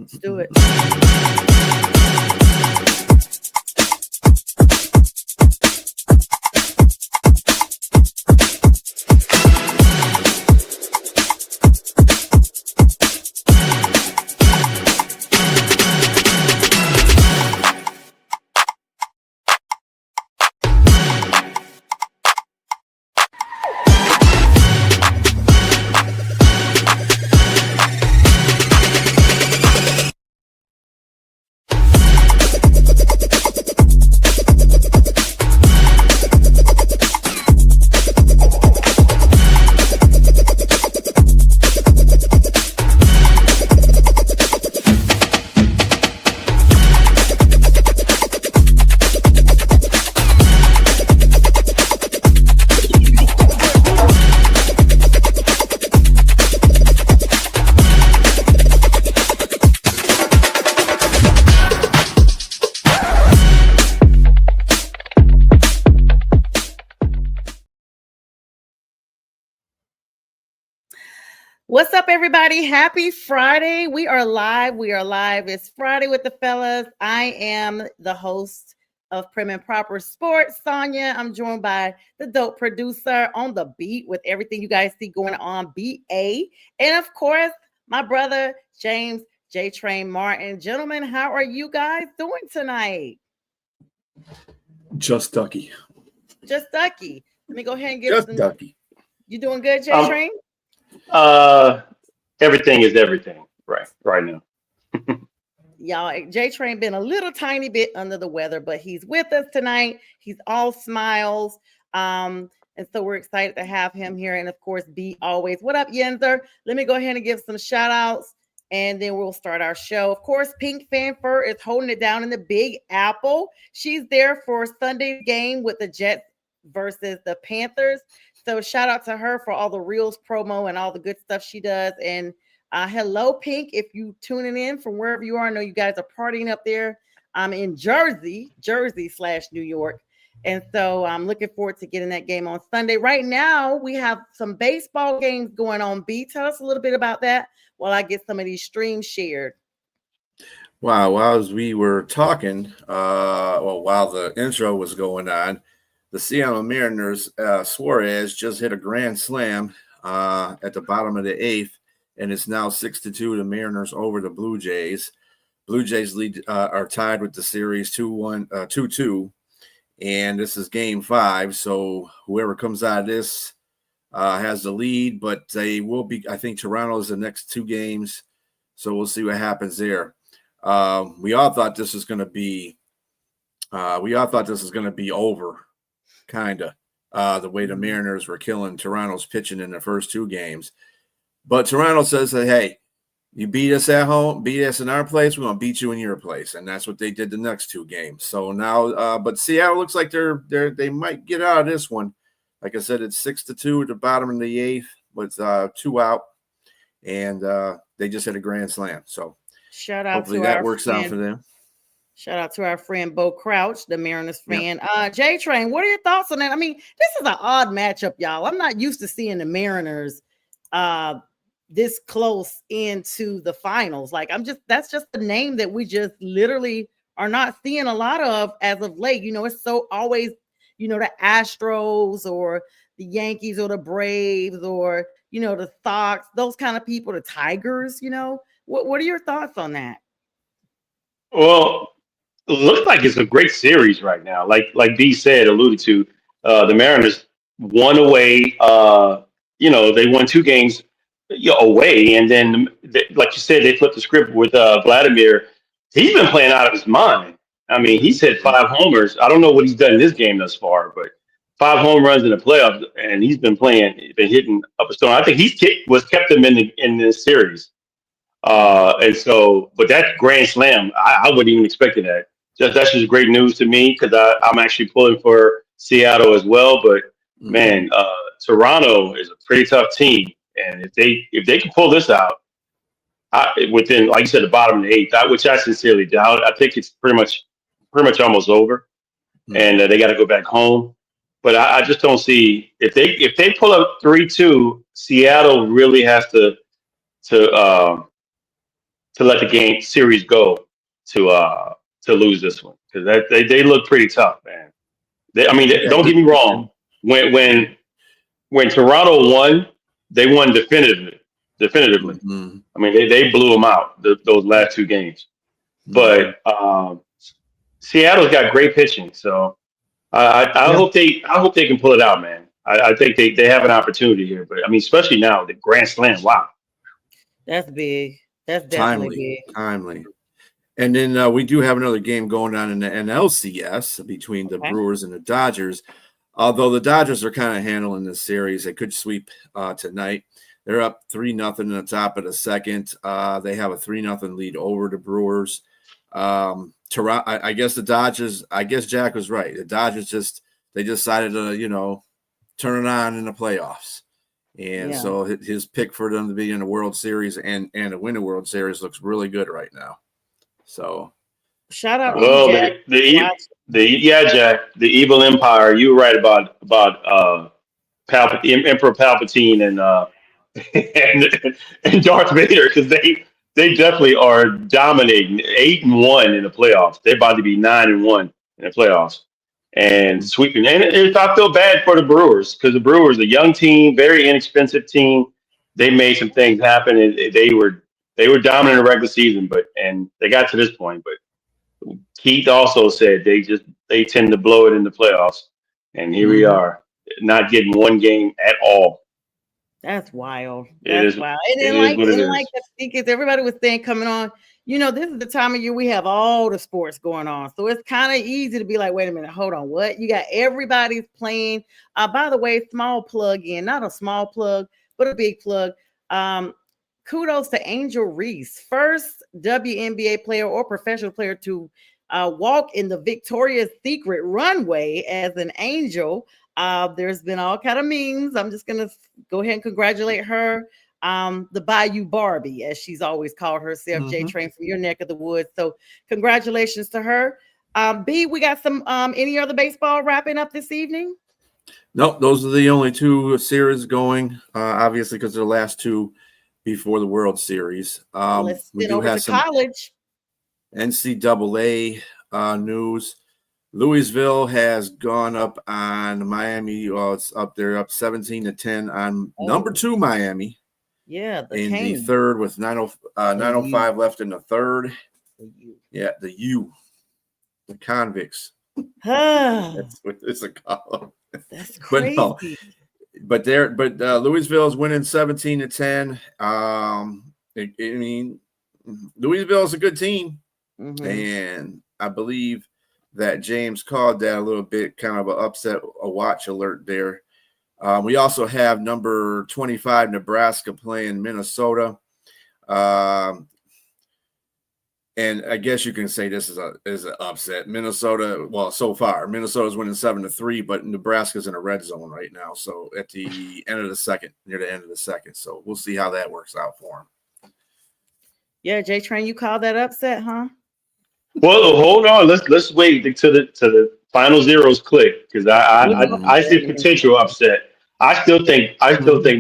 Let's do it. What's up, everybody? Happy Friday. We are live. It's Friday with the Fellas. I am the host of Prim and Proper Sports, Sonja. I'm joined by the dope producer on the beat with everything you guys see going on, BA. And of course, my brother, James JTrain Martin. Gentlemen, how are you guys doing tonight? Just Ducky. Let me go ahead and give Just Ducky. You doing good, JTrain? Everything is everything right now. Y'all, JTrain been a little tiny bit under the weather, but he's with us tonight. He's all smiles. And so we're excited to have him here. And of course, B always. What up, Yenzer? Let me go ahead and give some shout outs and then we'll start our show. Of course, Pink Fanfur is holding it down in the Big Apple. She's there for Sunday's game with the Jets versus the Panthers. So shout out to her for all the Reels promo and all the good stuff she does. And hello, Pink, if you tuning in from wherever you are. I know you guys are partying up there. I'm in Jersey/New York. And so I'm looking forward to getting that game on Sunday. Right now, we have some baseball games going on. B, tell us a little bit about that while I get some of these streams shared. Wow, as we were talking, while the intro was going on, the Seattle Mariners, Suarez just hit a grand slam at the bottom of the eighth, and it's now 6-2. The Mariners over the Blue Jays. Blue Jays lead are tied with the series 2-2, and this is Game 5. So whoever comes out of this has the lead, but they will be. I think Toronto's the next two games, so we'll see what happens there. We all thought this was going to be. Over. Kinda, the way the Mariners were killing Toronto's pitching in the first two games. But Toronto says that, hey, you beat us at home, beat us in our place, we're going to beat you in your place. And that's what they did the next two games. So now, but Seattle looks like they might get out of this one. Like I said, it's 6-2 at the bottom of the eighth with 2 out. And they just hit a grand slam. So shout out hopefully to that works out for them. Shout out to our friend Bo Crouch, the Mariners fan. Yep. JTrain, what are your thoughts on that? I mean, this is an odd matchup, y'all. I'm not used to seeing the Mariners this close into the finals. Like, that's just a name that we just literally are not seeing a lot of as of late. You know, it's so always, the Astros or the Yankees or the Braves or, the Sox, those kind of people, the Tigers, What are your thoughts on that? Well, it looks like it's a great series right now. Like D alluded to, the Mariners won away. They won 2 games away, and then like you said, they flipped the script with Vladimir. He's been playing out of his mind. I mean, he's hit 5 homers. I don't know what he's done in this game thus far, but 5 home runs in the playoffs, and he's been hitting up a stone. I think kept him in this series. And so, but that grand slam, I wouldn't even expect that. That's just great news to me because I'm actually pulling for Seattle as well. But man, Toronto is a pretty tough team, and if they can pull this out within, like you said, the bottom of the eighth, which I sincerely doubt, I think it's pretty much almost over, and they got to go back home. But I just don't see if they pull up 3-2, Seattle really has to to let the game series go to lose this one because they look pretty tough, man. I mean, Yeah, don't get good me wrong. pitching. When Yeah. when when Toronto won, they won definitively. Definitively. Mhm. I mean, they blew them out those last two games. Mhm. But Seattle's got great pitching, so I Yeah, hope they can pull it out, man. I think they have an opportunity here, but I mean, especially now the Grand Slam. Wow. That's big. That's definitely timely, big. timely. And then we do have another game going on in the NLCS between the Okay. Brewers and the Dodgers. Although the Dodgers are kind of handling this series, they could sweep tonight. They're up 3-0 in the top of the second. They have a 3-0 lead over the Brewers. Toronto, I guess the Dodgers. I guess Jack was right. The Dodgers they decided to turn it on in the playoffs, and Yeah. so his pick for them to be in the World Series and to win the World Series looks really good right now. So Shout out to you, Well, Jack. Watch. yeah, Jack, the evil empire. You were right about Emperor Palpatine and Darth Vader because they definitely are dominating 8-1 in the playoffs. They're about to be 9-1 in the playoffs and sweeping. And I feel bad for the Brewers because the Brewers, a young team, very inexpensive team. They made some things happen and they were dominant in the regular season, and they got to this point. But Keith also said they tend to blow it in the playoffs, and here we mhm. are, not getting one game at all. That's wild. It That's is wild. it And is what it like is. the thing is, everybody was saying coming on. This is the time of year we have all the sports going on, so it's kind of easy to be like, wait a minute, hold on, what? You got everybody's playing. By the way, small plug in, not a small plug, but a big plug. Um, Kudos to Angel Reese, first WNBA player or professional player to walk in the Victoria's Secret runway as an angel. There's been all kind of memes. I'm just gonna go ahead and congratulate her. The Bayou Barbie, as she's always called herself, Mhm. JTrain from your neck of the woods. So congratulations to her. B, we got some any other baseball wrapping up this evening? Nope, those are the only two series going. Obviously, because they're the last two before the World Series. Well, let's We spin do over have to some college. NCAA news. Louisville has gone up on Miami. Well, it's up there, up 17-10 on number Oh, 2 Miami yeah, the in the cane. third with The U. 9:05 left in the third. The U. Yeah, the convicts. Ah, It's a column, that's but no, crazy. but Louisville is winning 17-10. I mean, Louisville is a good team, Mm-hmm. and I believe that James called that a little bit, kind of an upset, a watch alert there. We also have number 25 Nebraska playing Minnesota. And I guess you can say this is an upset. Minnesota, well, so far, Minnesota's winning 7-3, but Nebraska's in a red zone right now. So at the end of the second, near the end of the second. So we'll see how that works out for them. Yeah, JTrain, you call that upset, huh? Well, hold on. Let's wait to the final zeros click because I Mm-hmm. see potential upset. I still think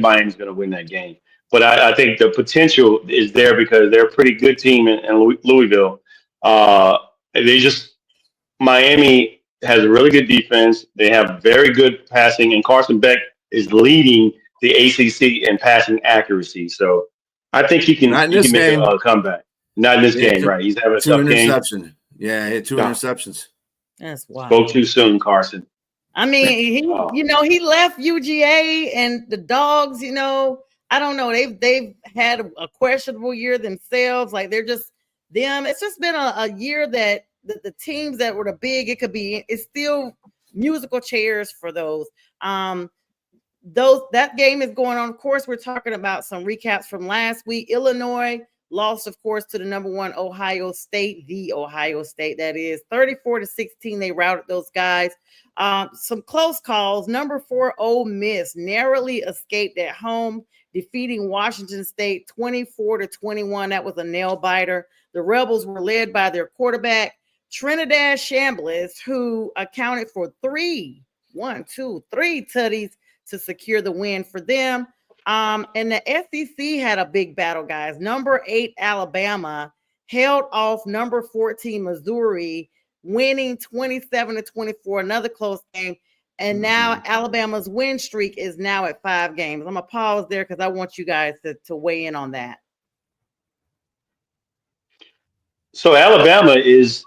Miami's going to win that game, but I think the potential is there because they're a pretty good team in Louisville. They just Miami has a really good defense. They have very good passing, and Carson Beck is leading the ACC in passing accuracy. So I think he can Not in he this can make game. a comeback. Not in this Yeah, game, right? He's having a two tough game. interception. Yeah, he had two No, interceptions. That's spoke wild. too soon, Carson. I mean, Oh, he left UGA and the dogs, I don't know. They've had a questionable year themselves. Like they're just them. It's just been a year that the teams that were the big, it's still musical chairs for those. That game is going on. Of course, we're talking about some recaps from last week. Illinois lost, of course, to the number 1 Ohio State, the Ohio State that is 34-16. They routed those guys. Some close calls. Number 4 Ole Miss narrowly escaped at home, defeating Washington State 24-21. That was a nail biter. The Rebels were led by their quarterback Trinidad Chambliss, who accounted for three tutties to secure the win for them. And the SEC had a big battle, guys. Number 8 Alabama held off number 14 Missouri, winning 27-24. Another close game. And now Alabama's win streak is now at 5 games. I'm gonna pause there because I want you guys to weigh in on that. So Alabama is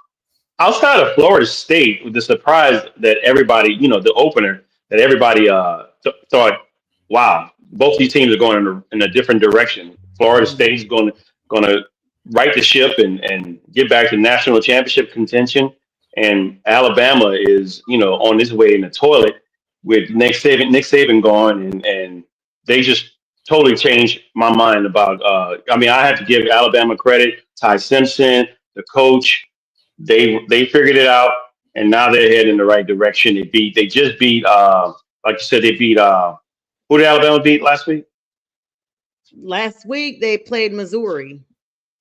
outside of Florida State with the surprise that everybody, the opener that everybody thought, wow, both these teams are going in a different direction. Florida State's going to right the ship and get back to national championship contention, and Alabama is on his way in the toilet with Nick Saban gone, and they just totally changed my mind about. I mean, I have to give Alabama credit. Ty Simpson, the coach, they figured it out, and now they're heading in the right direction. They just beat like you said, they beat who did Alabama beat last week? Last week they played Missouri.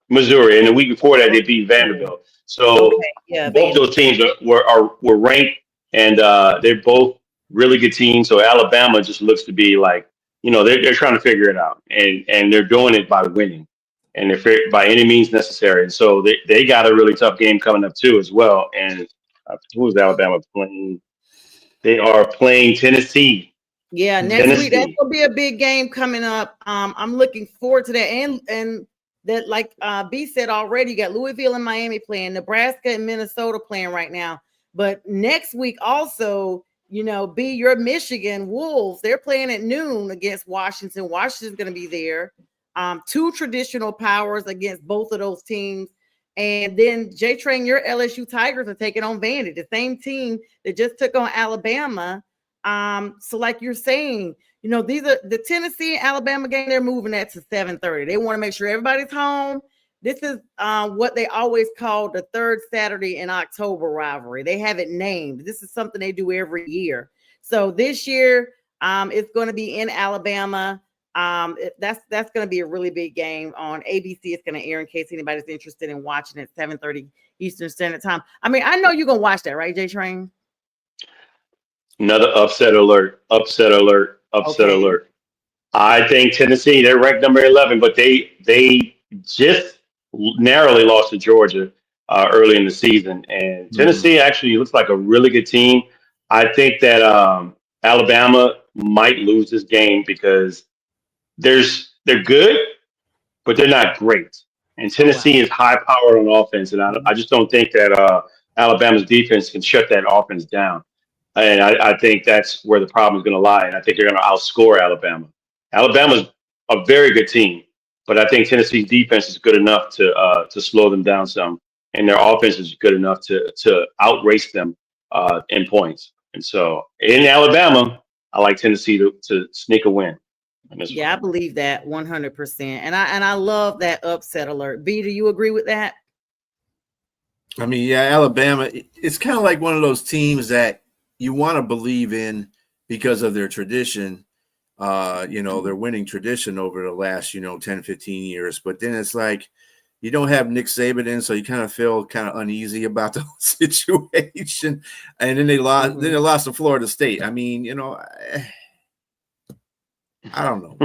Missouri, and the week before that they beat Vanderbilt. So Okay, yeah, both those teams were ranked, and they're both really good teams. So Alabama just looks to be like they're trying to figure it out, and they're doing it by winning, and they're by any means necessary. And so they got a really tough game coming up too as well. And who is Alabama playing? They are playing Tennessee. Yeah, next week that's gonna be a big game coming up. I'm looking forward to that, and that like B said already, you got Louisville and Miami playing, Nebraska and Minnesota playing right now. But next week also, B, your Michigan Wolves, they're playing at noon against Washington. Washington's gonna be there. 2 traditional powers against both of those teams. And then JTrain, your LSU Tigers are taking on Vandy, the same team that just took on Alabama. So like you're saying, these are the Tennessee and Alabama game. They're moving that to 7:30. They want to make sure everybody's home. This is what they always call the third Saturday in October rivalry. They have it named. This is something they do every year. So this year, it's going to be in Alabama. That's going to be a really big game on ABC. It's going to air in case anybody's interested in watching at 7:30 Eastern Standard Time. I mean, I know you're going to watch that, right, JTrain? Another upset alert. I think Tennessee, they're ranked number 11, but they just narrowly lost to Georgia early in the season. And Tennessee actually looks like a really good team. I think that Alabama might lose this game because they're good, but they're not great. And Tennessee is high powered on offense, and I just don't think that Alabama's defense can shut that offense down. And I think that's where the problem is going to lie. And I think they're going to outscore Alabama. Alabama's a very good team, but I think Tennessee's defense is good enough to slow them down some, and their offense is good enough to outrace them in points. And so in Alabama, I like Tennessee to sneak a win. Yeah, I believe that 100%. And I love that upset alert. B, do you agree with that? I mean, yeah, Alabama, it's kind of like one of those teams that you want to believe in because of their tradition, their winning tradition over the last, 10, 15 years. But then it's like you don't have Nick Saban in, so you kind of feel kind of uneasy about the situation. And then they lost. Then they lost to Florida State. I mean, I don't know.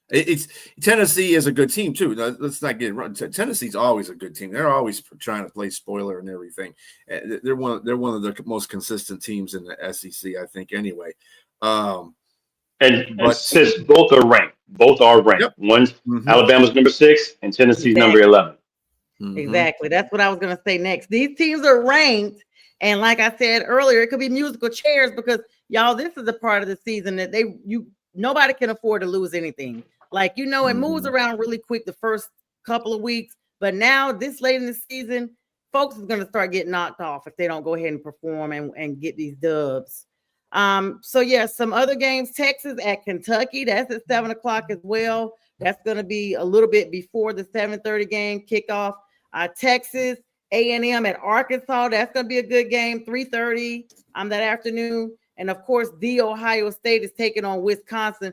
It's Tennessee is a good team too. Let's not get it wrong. Tennessee's always a good team. They're always trying to play spoiler and everything. They're one of the most consistent teams in the SEC, I think. Anyway, but since both are ranked, Yep. One's Alabama's number 6 and Tennessee's number 11. Exactly. That's what I was going to say next. These teams are ranked, and like I said earlier, it could be musical chairs because y'all, this is a part of the season that nobody can afford to lose anything. Like, it moves around really quick the first couple of weeks, but now this late in the season, folks is going to start getting knocked off if they don't go ahead and perform and get these dubs. So yeah, some other games, Texas at Kentucky, that's at 7:00 as well. That's going to be a little bit before the 7:30 game kickoff. Texas A&M at Arkansas, that's going to be a good game, 3:30 that afternoon. And of course, the Ohio State is taking on Wisconsin.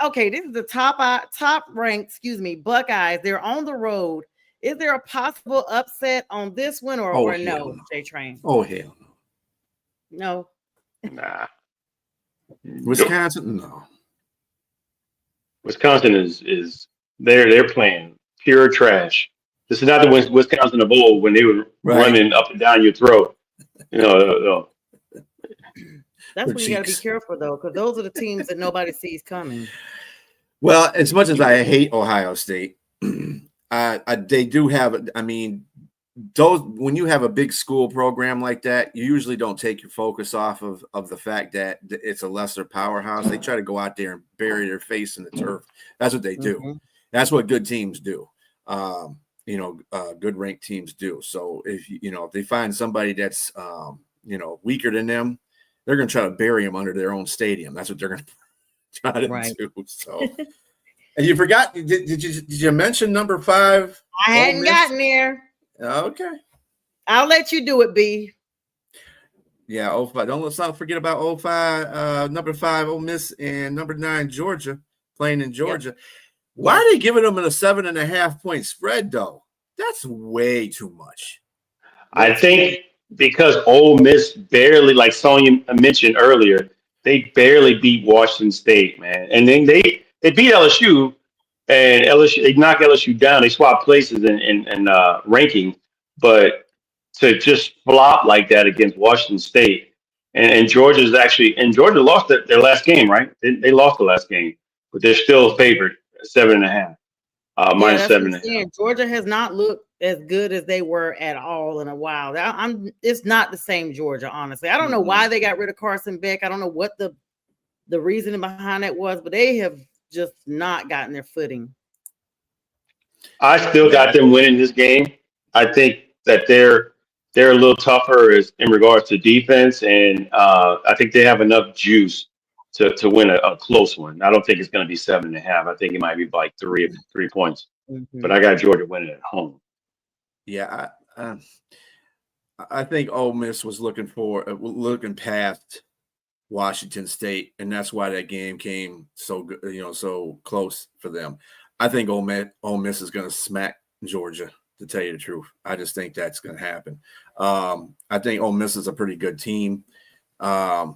Okay, this is the top ranked, Buckeyes. They're on the road. Is there a possible upset on this one or no, JTrain? Oh, hell no. Nah. Wisconsin? No. Wisconsin is they're playing pure trash. This is not the Wisconsin of old when they were Right. running up and down your throat. You know, That's Their when you got to be cheeks. careful though, because those are the teams that nobody sees coming. Well, as much as I hate Ohio State, they do have. I mean, those when you have a big school program like that, you usually don't take your focus off of the fact that it's a lesser powerhouse. They try to go out there and bury their face in the turf. That's what they do. Mm-hmm. That's what good teams do. Good ranked teams do. So if if they find somebody that's weaker than them, they're going to try to bury them under their own stadium. That's what they're going to try to do. So, and you forgot? Did you mention number 5? I hadn't gotten there. Okay. I'll let you do it, B. Yeah, 05. Let's not forget about 05. Number 5, Ole Miss, and number 9, Georgia, playing in Georgia. Yep. Why are they giving them a 7.5 point spread, though? That's way too much. I think because Ole Miss barely, like Sonja mentioned earlier, they barely beat Washington State, man. And then they beat LSU, and LSU they knocked LSU down. They swapped places in ranking, but to just flop like that against Washington State, and Georgia lost their last game, right? They lost the last game, but they're still favored 7.5. Minus 7.5. Georgia has not looked as good as they were at all in a while. It's not the same Georgia, honestly. I don't know why they got rid of Carson Beck. I don't know what the reasoning behind that was, but they have just not gotten their footing. I still got them winning this game. I think that they're a little tougher in regards to defense, and I think they have enough juice to win a close one. I don't think it's going to be 7.5. I think it might be like 3 points. Mm-hmm. But I got Georgia winning at home. Yeah, I think Ole Miss was looking past Washington State, and that's why that game came so good, so close for them. I think Ole Miss is going to smack Georgia. To tell you the truth, I just think that's going to happen. I think Ole Miss is a pretty good team. You're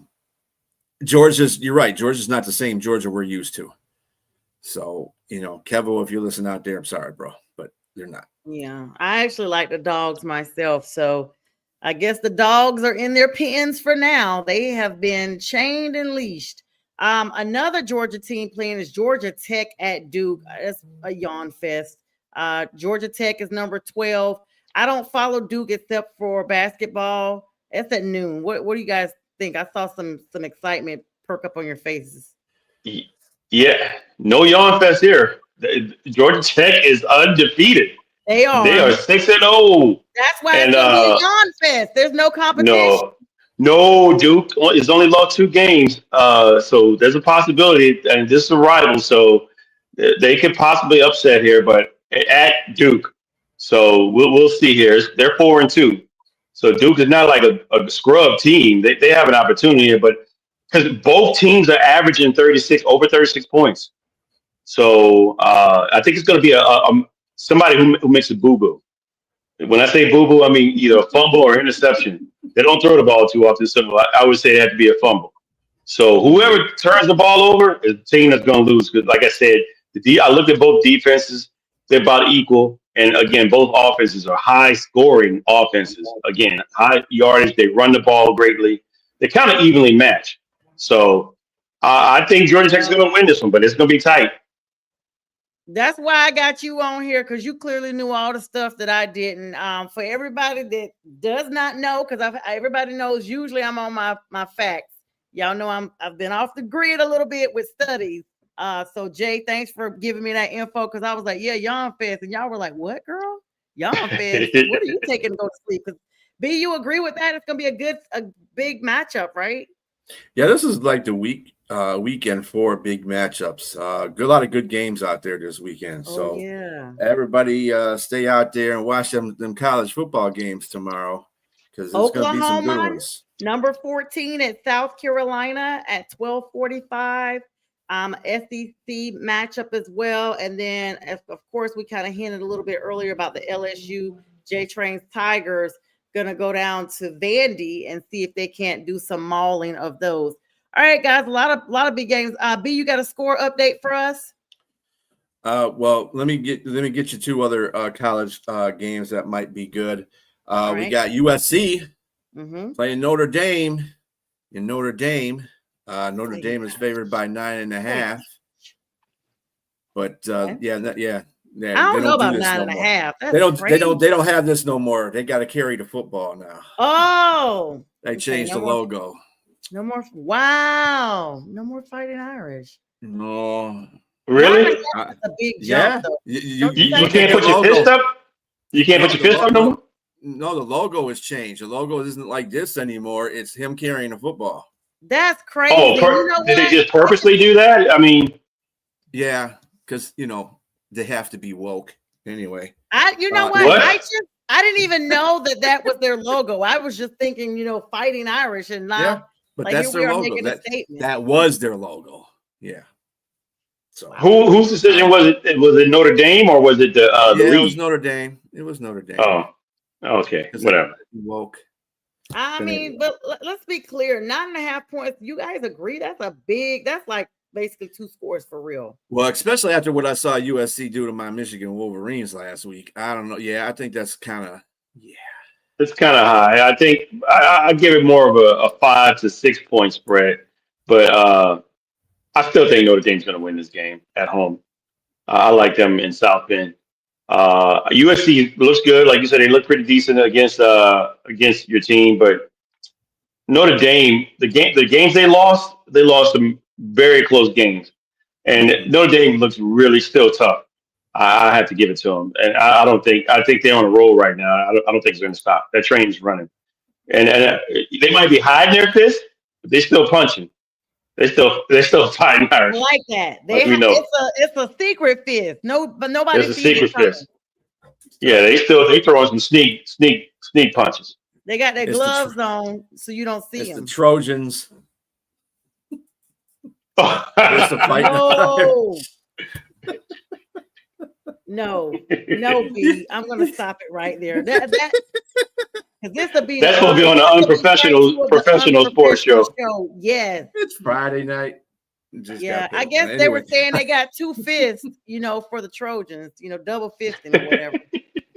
right. Georgia's not the same Georgia we're used to. So, Kevo, if you're listening out there, I'm sorry, bro, but they're not. Yeah, I actually like the Dogs myself. So I guess the Dogs are in their pens for now. They have been chained and leashed. Another Georgia team playing is Georgia Tech at Duke. It's a yawn fest. Georgia Tech is number 12. I don't follow Duke except for basketball. It's at noon. What do you guys think? I saw some excitement perk up on your faces. Yeah, no yawn fest here. Georgia Tech is undefeated. They are 6-0. That's why it's gonna be a yawn fest. There's no competition. No, Duke is only lost 2 games. So there's a possibility, and this is a rival, so they could possibly upset here, but at Duke. So we'll see here. They're 4-2. So Duke is not like a scrub team. They have an opportunity here, but because both teams are averaging over 36 points. So I think it's going to be somebody who makes a boo-boo. When I say boo-boo, I mean either a fumble or interception. They don't throw the ball too often, so I would say it had to be a fumble. So whoever turns the ball over is the team that's going to lose. Because like I said, I looked at both defenses. They're about equal. And again, both offenses are high-scoring offenses. Again, high yardage. They run the ball greatly. They're kind of evenly matched. So I think Georgia Tech is going to win this one, but it's going to be tight. That's why I got you on here, because you clearly knew all the stuff that I didn't. For everybody that does not know, because everybody knows usually I'm on my facts. Y'all know I've been off the grid a little bit with studies. So Jay, thanks for giving me that info, because I was like, yeah, yawn fest, and y'all were like, what, girl? Yawn fest? What are you taking to go to sleep? Because B, you agree with that? It's gonna be a big matchup, right? Yeah, this is like the weekend for big matchups. A lot of good games out there this weekend. So yeah, everybody stay out there and watch them college football games tomorrow, because there's going to be some good ones. Number 14 at South Carolina at 12:45. SEC matchup as well. And then, of course, we kind of hinted a little bit earlier about the LSU JTrain's Tigers going to go down to Vandy and see if they can't do some mauling of those. All right, guys, a lot of big games. B, you got a score update for us? Well, let me get you two other college games that might be good. All We right. got USC Mm-hmm. playing Notre Dame. In Notre Dame, Notre Say Dame is favored by 9.5. But okay. yeah, I they don't know don't do about this nine no and a more. half. They That's don't they crazy. don't they don't have this no more. They got to carry the football now. Oh, They okay. changed No the more. logo. No more. Wow. No more Fighting Irish. No, really? That's a big jump, yeah, though. you Don't you You think? look at can't their put your fist logo. up. You can't put No, your fist up no more. no, the logo has changed. The logo isn't like this anymore. It's him carrying the football. That's Oh, crazy. You know did they what? just purposely do that? I mean, Yeah, because they have to be woke anyway. You know what? what? I didn't even know that was their logo. I was just thinking, Fighting Irish, and Yeah, now, but like, here that's we their are logo. making a statement. That was their logo. Yeah. So Wow. Whose decision was it? Was it Notre Dame or was it the yeah, it was league? Notre Dame. It was Notre Dame Oh, okay, because they whatever. woke. I But mean, anyway. but let's be clear: 9.5 points. You guys agree? That's like basically 2 scores for real. Well, especially after what I saw USC do to my Michigan Wolverines last week. I don't know. Yeah, I think that's kind of It's kind of high. I think I give it more of a 5 to 6 point spread, but I still think Notre Dame's going to win this game at home. I like them in South Bend. USC looks good, like you said. They look pretty decent against your team, but Notre Dame, the games they lost some very close games, and Mhm. Notre Dame looks really still tough. I have to give it to them, and I think they're on a roll right now. I don't think it's going to stop. That train is running, and they might be hiding their fist, but they're still punching. They're still fighting I Irish, like that. as we know. It's a secret fist. No, but nobody There's a sees it secret coming. fist. Yeah, they throwing some sneak punches. They got their It's the gloves on, so you don't see it's the them. Trojans. It's the fight. No, no, B. I'm gonna stop it right there. Because this will be That's supposed to be on the part two of the professional sports unprofessional show. show. Yes. It's Friday night. Just Yeah, got I paid. guess they Anyway. were saying they got 2 fists, for the Trojans, double fisting or whatever.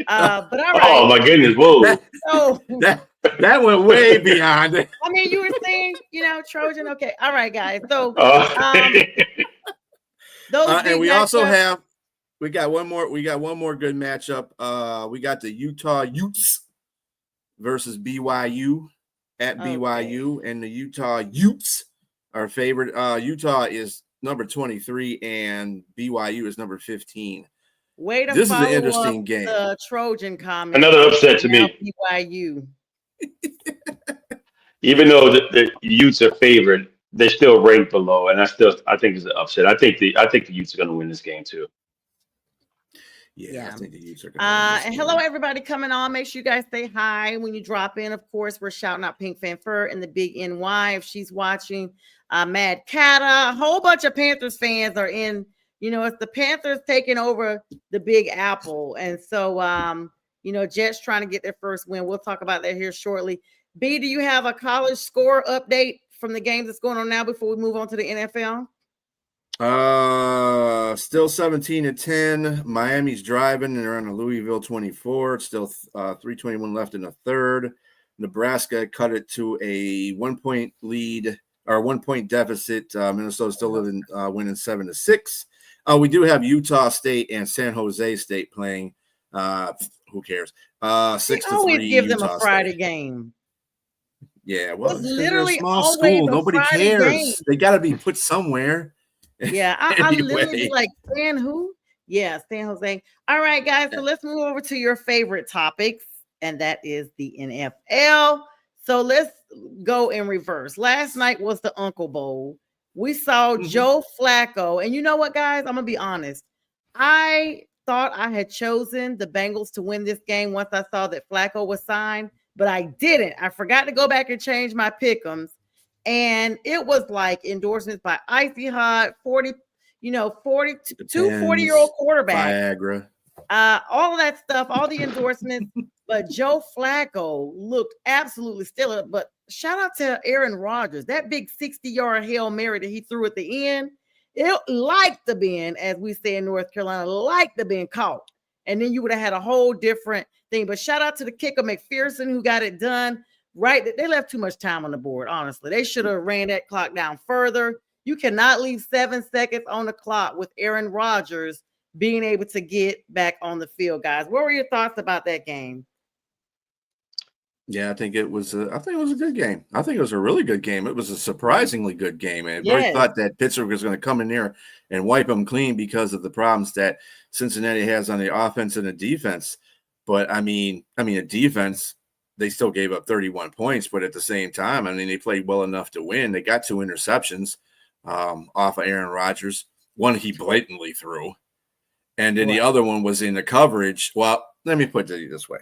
But all right. Oh my goodness! Whoa. So that went way beyond it. I mean, you were saying, Trojan. Okay, all right, guys. So Uh, those big And we also matchups. we got one more good matchup. We got the Utah Utes versus BYU at BYU, and the Utah Utes are favored. Utah is number 23 and BYU is number 15. Way to This is an follow interesting up game. the Trojan comment. Another upset to Now me. BYU. Even though the Utes are favored, they're still ranked below, and I think it's an upset. I think the Utes are going to win this game too. Yeah, I think the Utes are going And hello, everybody coming on. Make sure you guys say hi when you drop in. Of course, we're shouting out Pink Fanfur and the Big NY if she's watching. Mad Cata, a whole bunch of Panthers fans are in. It's the Panthers taking over the Big Apple, and so Jets trying to get their first win. We'll talk about that here shortly. B, do you have a college score update from the games that's going on now before we move on to the NFL? Still 17-10. Miami's driving and they're on a Louisville 24. It's still 3:21 left in the third. Nebraska cut it to a 1-point lead or 1-point deficit. Minnesota still winning 7-6. We do have Utah State and San Jose State playing. Who cares? 6-3. Always give them Utah a Friday State. game. Yeah, well, It's because they're a literally small always school. a Nobody Friday cares. game. They got to be put somewhere. Yeah, I literally be Anyway. like, San who? Yeah, San Jose. All right, guys. So let's move over to your favorite topics, and that is the NFL. So let's go in reverse. Last night was the Uncle Bowl. We saw Joe Flacco, and you know what, guys? I'm gonna be honest. I thought I had chosen the Bengals to win this game once I saw that Flacco was signed, but I didn't. I forgot to go back and change my pick'ems. And it was like endorsements by Icy Hot, 40, 40-year-old quarterbacks. Viagra. All of that stuff, all the endorsements. But Joe Flacco looked absolutely stellar. But shout out to Aaron Rodgers, that big 60-yard Hail Mary that he threw at the end. It like to been, as we say in North Carolina, like to been caught. And then you would have had a whole different thing. But shout out to the kicker McPherson who got it done. Right, they left too much time on the board. Honestly, they should have ran that clock down further. You cannot leave 7 seconds on the clock with Aaron Rodgers being able to get back on the field, guys. What were your thoughts about that game? Yeah, I think it was. I think it was a good game. I think it was a really good game. It was a surprisingly good game. And everybody thought that Pittsburgh was going to come in there and wipe them clean because of the problems that Cincinnati has on the offense and the defense. But I mean, the defense, they still gave up 31 points, but at the same time, I mean, they played well enough to win. They got 2 interceptions off of Aaron Rodgers. One he blatantly threw, and then the other one was in the coverage. Well, let me put it this way.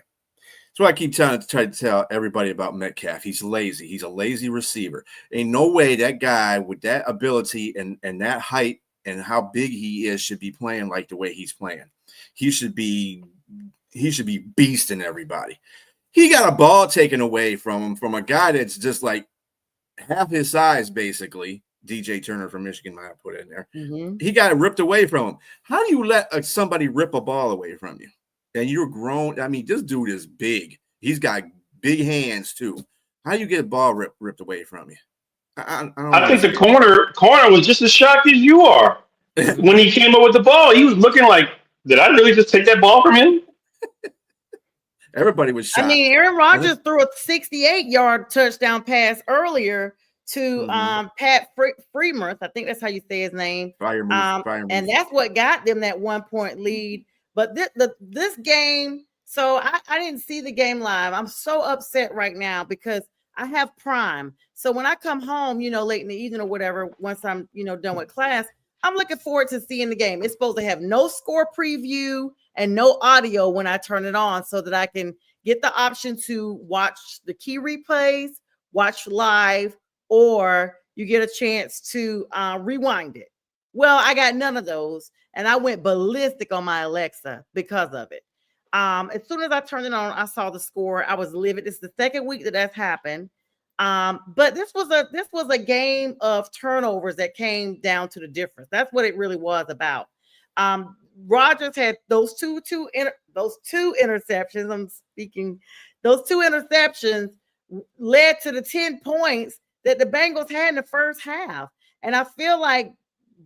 So I keep trying to tell everybody about Metcalf. He's lazy. He's a lazy receiver. Ain't no way that guy with that ability and that height and how big he is should be playing like the way he's playing. He should be beasting everybody. He got a ball taken away from him from a guy that's just like half his size, basically. DJ Turner from Michigan might have put it in there. Mm-hmm. He got it ripped away from him. How do you let somebody rip a ball away from you? And you're grown. I mean, this dude is big. He's got big hands too. How do you get a ball ripped away from you? I think the corner was just as shocked as you are when he came up with the ball. He was looking like, did I really just take that ball from him? Everybody was shocked. I mean, Aaron Rodgers threw a 68-yard touchdown pass earlier to Pat Freiermuth. I think that's how you say his name. Freiermuth. And that's what got them that 1-point lead. But this game, so I didn't see the game live. I'm so upset right now because I have Prime. So when I come home, late in the evening or whatever, once I'm, done with class, I'm looking forward to seeing the game. It's supposed to have no score preview and no audio when I turn it on so that I can get the option to watch the key replays, watch live, or you get a chance to rewind it. Well, I got none of those, and I went ballistic on my Alexa because of it. As soon as I turned it on, I saw the score. I was livid. It's the second week that's happened. But this was a game of turnovers that came down to the difference. That's what it really was about. Rodgers had those two interceptions. Those two interceptions led to the 10 points that the Bengals had in the first half. And I feel like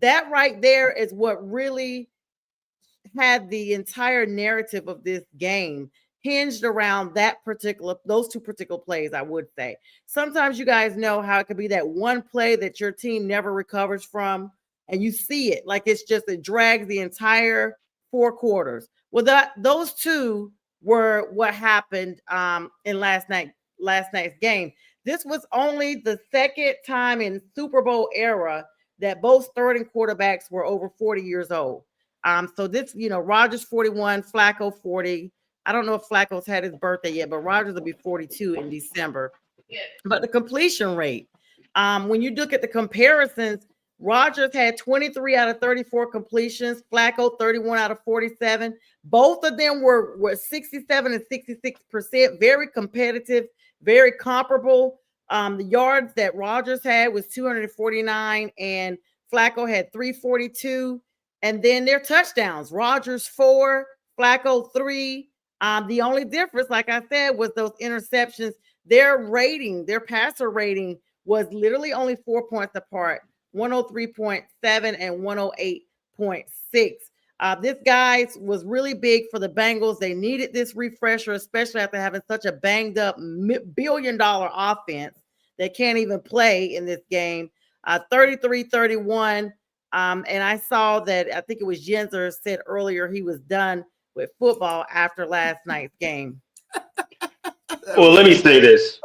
that right there is what really had the entire narrative of this game hinged around those two particular plays, I would say. Sometimes you guys know how it could be that one play that your team never recovers from, and you see it like it drags the entire 4 quarters. Well, those two were what happened in last night's game. This was only the second time in Super Bowl era that both starting quarterbacks were over 40 years old. So this, Rodgers 41, Flacco 40. I don't know if Flacco's had his birthday yet, but Rodgers will be 42 in December. But the completion rate, when you look at the comparisons, Rodgers had 23 out of 34 completions, Flacco 31 out of 47. Both of them were 67 and 66%, very competitive, very comparable. The yards that Rodgers had was 249 and Flacco had 342. And then their touchdowns, Rodgers 4, Flacco 3. The only difference, like I said, was those interceptions. Their passer rating was literally only 4 points apart, 103.7 and 108.6. This guy was really big for the Bengals. They needed this refresher, especially after having such a banged up billion-dollar offense that can't even play in this game. 33-31. And I saw that, I think it was Yenzer said earlier he was done with football after last night's game. Well, let me say this.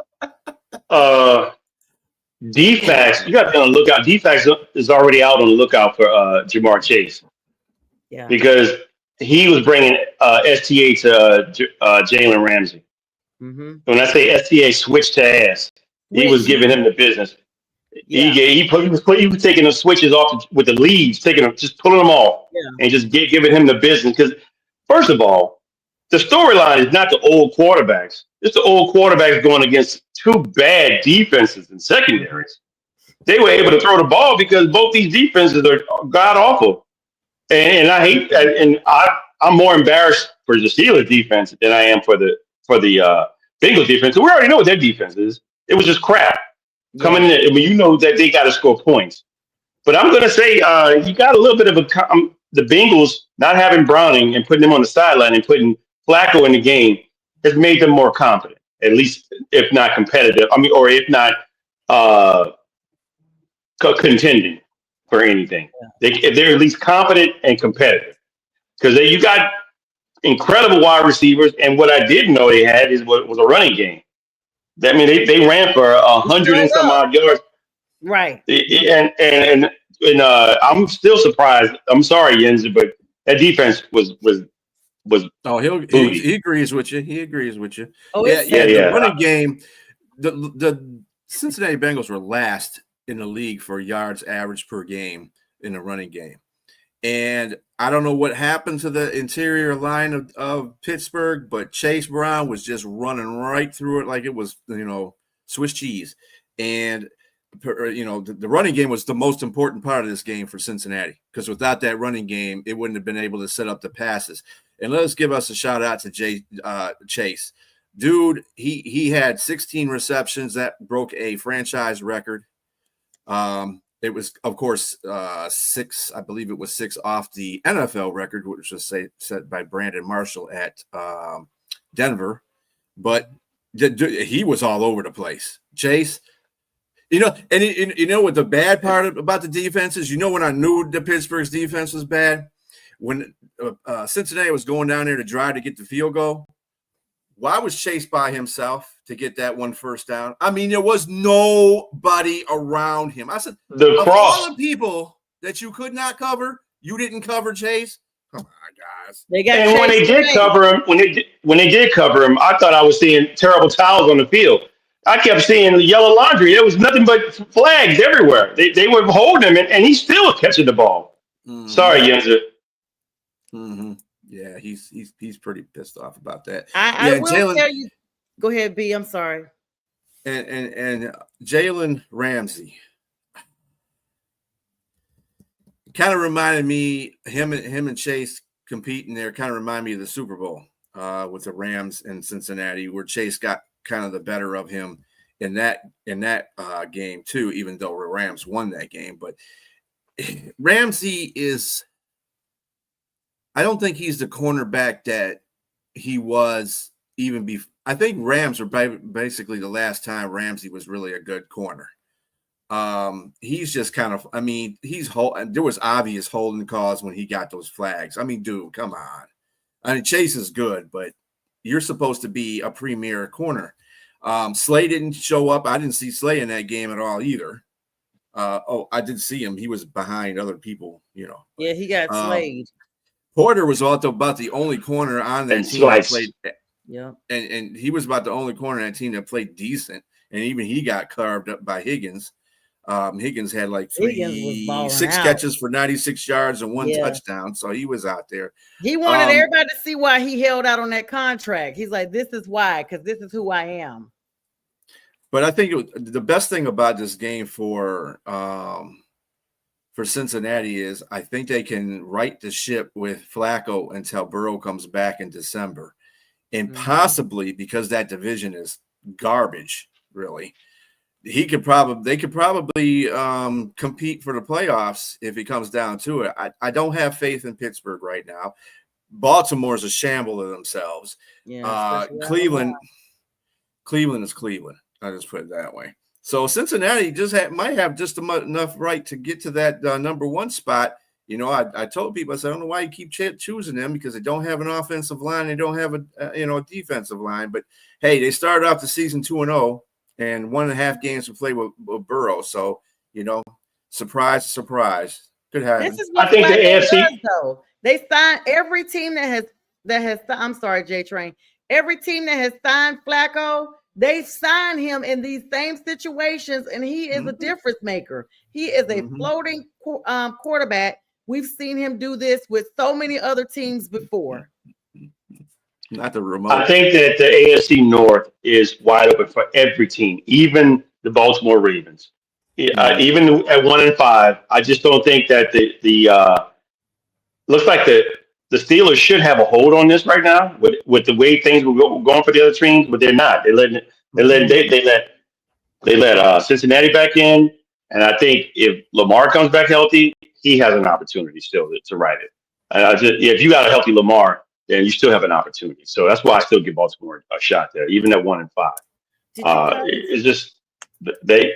DFAX, you got to be on the lookout. DFAX is already out on the lookout for Jamar Chase. Yeah. Because he was bringing STA to Jalen Ramsey. Mm-hmm. When I say STA switched to ass, he was giving him the business. Yeah. He was taking the switches off with the leads, just pulling them off, and just giving him the business. Because first of all, the storyline is not the old quarterbacks. It's the old quarterbacks going against two bad defenses and secondaries. they were able to throw the ball because both these defenses are god awful. And I hate that. And I'm more embarrassed for the Steelers defense than I am for the Bengals defense. We already know what their defense is. It was just crap Yeah. coming in. I mean, you know that they got to score points. But I'm going to say you got a little bit of the Bengals not having Browning and putting him on the sideline and putting Flacco in the game has made them more confident, at least if not competitive. I mean, or if not uh, contending for anything. They're at least confident and competitive because you got incredible wide receivers. And what I didn't know they had is what was a running game. That mean they ran for 100 and some odd yards. Right. And I'm still surprised. I'm sorry, Jens, but that defense was. Oh, he agrees with you. He agrees with you. Oh, yeah. The yeah. running game. The Cincinnati Bengals were last in the league for yards average per game in the running game, and I don't know what happened to the interior line of Pittsburgh, but Chase Brown was just running right through it like it was Swiss cheese, and the running game was the most important part of this game for Cincinnati because without that running game, it wouldn't have been able to set up the passes. And let us give us a shout out to Chase. Dude, he had 16 receptions. That broke a franchise record. It was, of course, 6. I believe it was 6 off the NFL record, which was set by Brandon Marshall at Denver. But he was all over the place. Chase, and you know what the bad part about the defense is? When I knew the Pittsburgh's defense was bad? When Cincinnati was going down there to try to get the field goal, why was Chase by himself to get that one first down? I mean, there was nobody around him. I said, of all the people that you could not cover, you didn't cover Chase. Come on, guys. And when they did cover him, when they did cover him, I thought I was seeing terrible towels on the field. I kept seeing the yellow laundry. There was nothing but flags everywhere. They were holding him, and he's still catching the ball. Mm-hmm. Sorry, Yenzer. Mm-hmm. Yeah, he's pretty pissed off about that. I will tell you. Go ahead, B. I'm sorry. And Jalen Ramsey kind of reminded me him and Chase competing there. Kind of reminded me of the Super Bowl with the Rams in Cincinnati, where Chase got kind of the better of him in that game too. Even though the Rams won that game, but Ramsey is. I don't think he's the cornerback that he was even before. I think Rams were basically the last time Ramsey was really a good corner. He's just kind of, I mean, there was obvious holding calls when he got those flags. I mean, dude, come on. I mean, Chase is good, but you're supposed to be a premier corner. Slay didn't show up. I didn't see Slay in that game at all either. I did see him. He was behind other people, Yeah, he got slayed. Porter was also about the only corner on that team that played. Yeah, and he was about the only corner on that team that played decent, and even he got carved up by Higgins. Higgins had like 6 catches for 96 yards and 1 touchdown, so he was out there. He wanted everybody to see why he held out on that contract. He's like, "This is why, because this is who I am." But I think the best thing about this game for Cincinnati is I think they can right the ship with Flacco until Burrow comes back in December. And possibly because that division is garbage, really, they could probably compete for the playoffs if it comes down to it. I don't have faith in Pittsburgh right now. Baltimore's a shamble of themselves. Yeah, Cleveland is Cleveland. I just put it that way. So Cincinnati might have just enough right to get to that number 1 spot. I told people, I said, I don't know why you keep choosing them because they don't have an offensive line. They don't have a defensive line. But, hey, they started off the season 2-0 and 1.5 games to play with Burrow. So, surprise, surprise. Could happen. This is what I think the AFC does, though. They signed every team that has. I'm sorry, JTrain. Every team that has signed Flacco, they signed him in these same situations, and he is a difference maker. He is a floating quarterback. We've seen him do this with so many other teams before. Not the remote. I think that the AFC North is wide open for every team, even the Baltimore Ravens. Even at 1-5, I just don't think that the looks like the Steelers should have a hold on this right now with the way things were going for the other teams, but they're not. They let Cincinnati back in, and I think if Lamar comes back healthy, he has an opportunity still to write it. And if you got a healthy Lamar, then you still have an opportunity. So that's why I still give Baltimore a shot there, even at 1-5. Did you guys? It's just they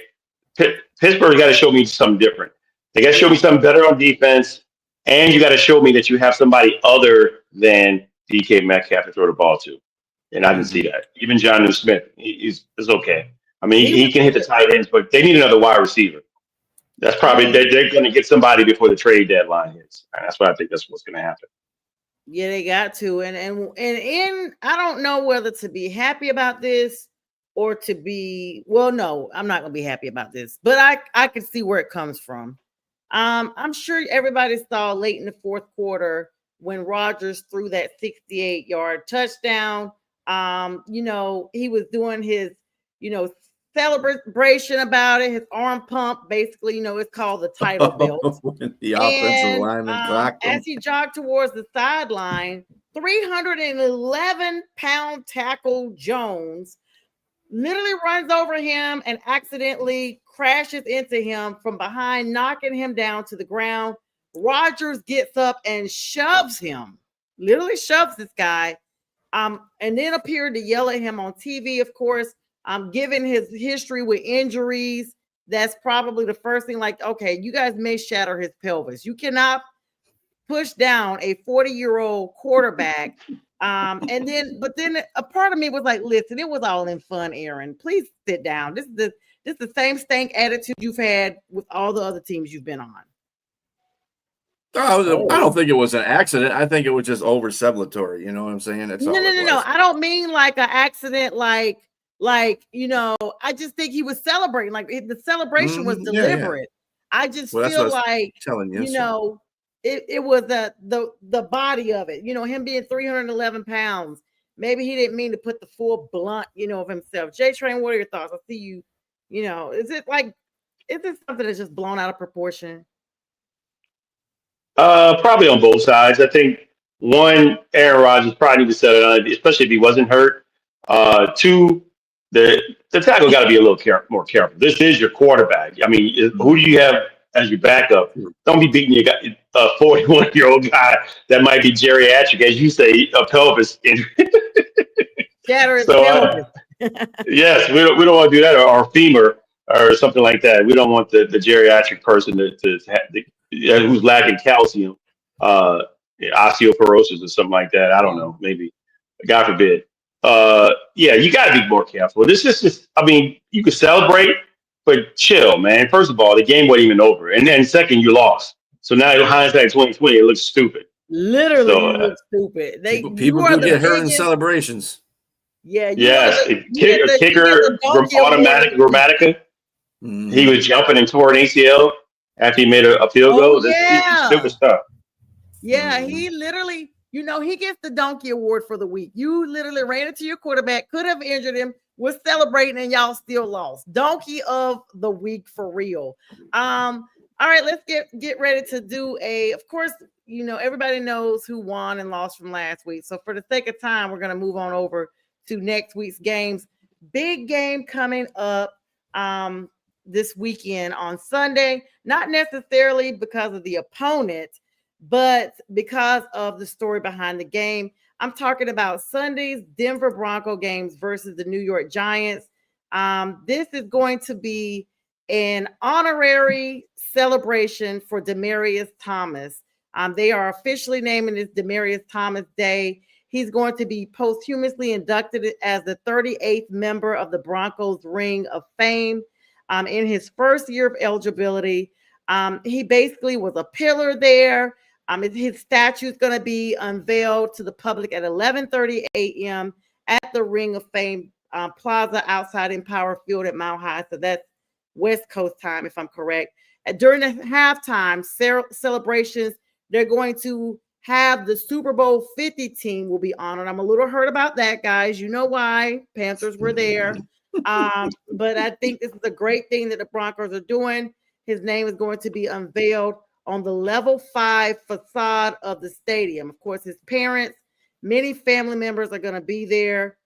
Pittsburgh got to show me something different. They got to show me something better on defense, and you got to show me that you have somebody other than DK Metcalf to throw the ball to. And I didn't see that. Even John New Smith, he's okay. I mean, he can hit the tight ends, but they need another wide receiver. That's probably they're going to get somebody before the trade deadline hits, and that's what I think that's what's going to happen. Yeah, they got to, and I don't know whether to be happy about this or to be no, I'm not going to be happy about this, but I can see where it comes from. I'm sure everybody saw late in the fourth quarter when Rodgers threw that 68-yard touchdown. He was doing his, celebration about it, his arm pump, basically, it's called the title belt. The offensive lineman as he jogged towards the sideline, 311-pound tackle Jones literally runs over him and accidentally crashes into him from behind, knocking him down to the ground. Rodgers gets up and shoves him, literally shoves this guy, and then appeared to yell at him on TV, of course. Given his history with injuries, that's probably the first thing, like, okay, you guys may shatter his pelvis. You cannot push down a 40-year-old quarterback. But then a part of me was like, listen, it was all in fun, Aaron. Please sit down. This is the same stank attitude you've had with all the other teams you've been on. I don't think it was an accident. I think it was just over celebratory. You know what I'm saying? That's no. I don't mean like an accident, like I just think he was celebrating. Like the celebration was deliberate. Yeah. I just feel like telling you, it was the body of it. Him being 311 pounds. Maybe he didn't mean to put the full blunt, of himself. JTrain, what are your thoughts? I see you. Is it something that's just blown out of proportion? Probably on both sides. I think one, Aaron Rodgers probably need to set it on, especially if he wasn't hurt. Two, the tackle got to be a little more careful. This is your quarterback. I mean, who do you have as your backup? Don't be beating a 41-year-old guy that might be geriatric, as you say, a pelvis injury. Pelvis. Yes, we don't want to do that, or femur or something like that. We don't want the geriatric person to have who's lacking calcium, osteoporosis or something like that. I don't know, maybe, God forbid. You got to be more careful. This is just, I mean, you can celebrate, but chill, man. First of all, the game wasn't even over, and then second, you lost. So now hindsight 2020, it looks stupid. Literally, it looks stupid. People do get hurt in celebrations. Yeah. Yes, kicker, Grammatica. Mm-hmm. He was jumping and tore an ACL after he made a field goal. This stupid stuff. Yeah, he literally, he gets the donkey award for the week. You literally ran into your quarterback, could have injured him, was celebrating, and y'all still lost. Donkey of the week for real. All right, let's get ready to do of course, everybody knows who won and lost from last week. So for the sake of time, we're going to move on over to next week's games. Big game coming up this weekend on Sunday, not necessarily because of the opponent, but because of the story behind the game. I'm talking about Sunday's Denver Bronco games versus the New York Giants. This is going to be an honorary celebration for Demaryius Thomas. They are officially naming this Demaryius Thomas Day. He's going to be posthumously inducted as the 38th member of the Broncos Ring of Fame. In his first year of eligibility, he basically was a pillar there. His statue is going to be unveiled to the public at 11:30 a.m. at the Ring of Fame Plaza outside Empower Field at Mile High. So that's West Coast time, if I'm correct. During the halftime celebrations, they're going to have the Super Bowl 50 team will be honored. I'm a little hurt about that, guys. You know why? Panthers were there. But I think this is a great thing that the Broncos are doing. His name is going to be unveiled on the level 5 facade of the stadium. Of course, his parents, many family members are going to be there.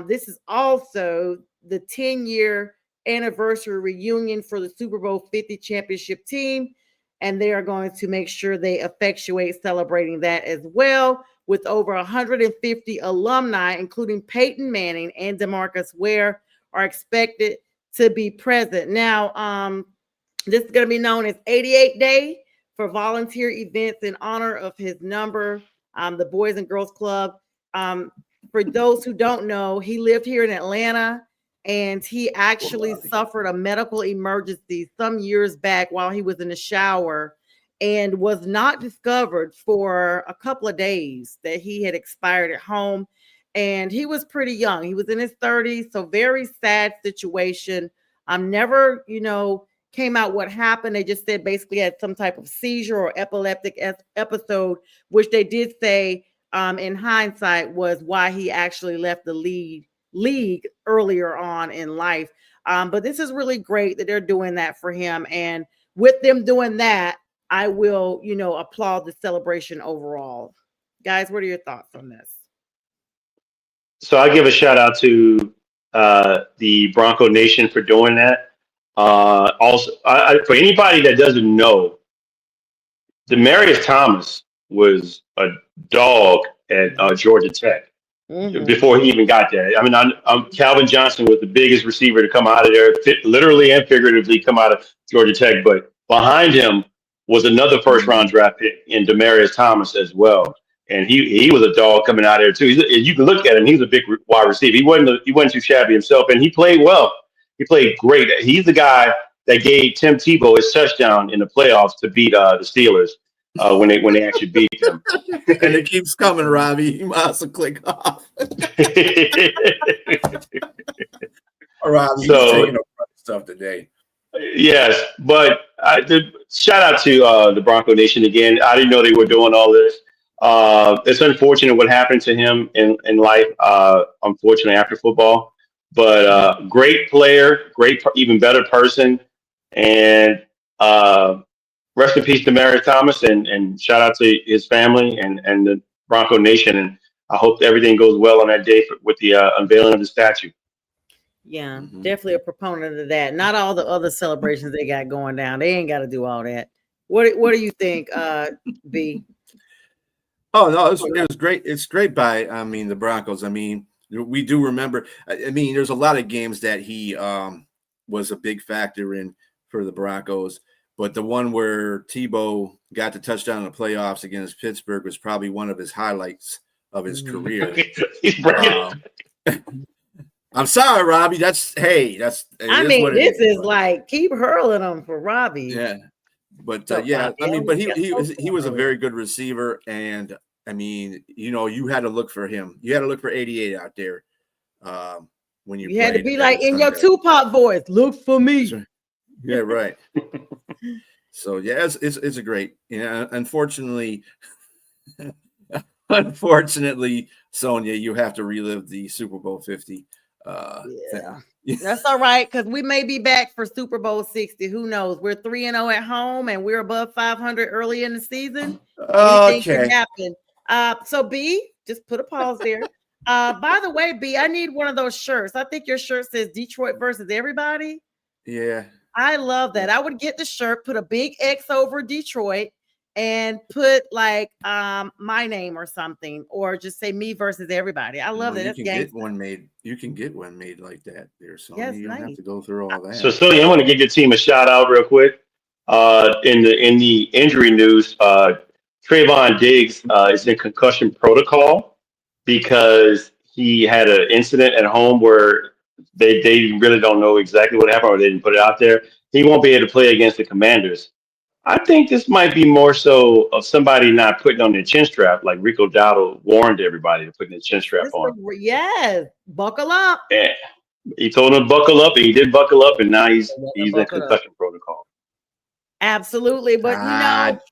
This is also the 10-year anniversary reunion for the Super Bowl 50 championship team. And they are going to make sure they effectuate celebrating that as well, with over 150 alumni, including Peyton Manning and DeMarcus Ware, are expected to be present. Now, this is going to be known as 88 Day for volunteer events in honor of his number, the Boys and Girls Club. For those who don't know, he lived here in Atlanta, and he actually suffered a medical emergency some years back while he was in the shower, and was not discovered for a couple of days that he had expired at home. And he was pretty young. He was in his 30s, so very sad situation. Never, came out what happened. They just said basically had some type of seizure or epileptic episode, which they did say in hindsight was why he actually left the league earlier on in life. But this is really great that they're doing that for him. And with them doing that, I will, applaud the celebration overall. Guys, what are your thoughts on this? So I give a shout out to the Bronco Nation for doing that. Also, for anybody that doesn't know, Demaryius Thomas was a dog at Georgia Tech before he even got there. I mean, Calvin Johnson was the biggest receiver to come out of there, literally and figuratively come out of Georgia Tech. But behind him was another first-round draft pick in Demaryius Thomas as well. And he was a dog coming out of there too. You can look at him; he's a big wide receiver. He wasn't too shabby himself, and he played well. He played great. He's the guy that gave Tim Tebow his touchdown in the playoffs to beat the Steelers when they actually beat them. And it keeps coming, Robbie. You must have click off. Robbie, he's taking up stuff today. Yes, but shout out to the Bronco Nation again. I didn't know they were doing all this. It's unfortunate what happened to him in life, unfortunately, after football. But great player, even better person. And rest in peace, Demaryius Thomas, and shout out to his family and the Bronco Nation. And I hope everything goes well on that day with the unveiling of the statue. Yeah, definitely a proponent of that. Not all the other celebrations they got going down. They ain't got to do all that. What do you think, B? Oh no, it was great. It's great by the Broncos. I mean, we do remember. I mean, there's a lot of games that he was a big factor in for the Broncos, but the one where Tebow got the touchdown in the playoffs against Pittsburgh was probably one of his highlights of his career. I'm sorry, Robbie. This is like keep hurling them for Robbie. Yeah, but but he was a very good receiver, and I mean, you had to look for him. You had to look for 88 out there when you had to be like in your Tupac voice. Look for me. Yeah, right. So yeah, it's a great. Unfortunately, Sonja, you have to relive the Super Bowl 50. That's all right, because we may be back for Super Bowl 60. Who knows? We're 3-0 at home, and we're above 500 early in the season. Anything can happen. So B, just put a pause there. By the way, B, I need one of those shirts. I think your shirt says Detroit versus everybody. Yeah, I love that. I would get the shirt, put a big X over Detroit, and put like my name or something, or just say me versus everybody. I love that. You can get one made. You can get one made like that there, so you don't have to go through all that. So Sonja, I want to give your team a shout out real quick. In the injury news, Trayvon Diggs is in concussion protocol because he had an incident at home where they really don't know exactly what happened, or they didn't put it out there. He won't be able to play against the Commanders. I think this might be more so of somebody not putting on their chin strap, like Rico Dowdle warned everybody to put their chin strap on. Yes, buckle up. Yeah. He told him to buckle up, and he did buckle up, and now he's in concussion protocol. Absolutely, but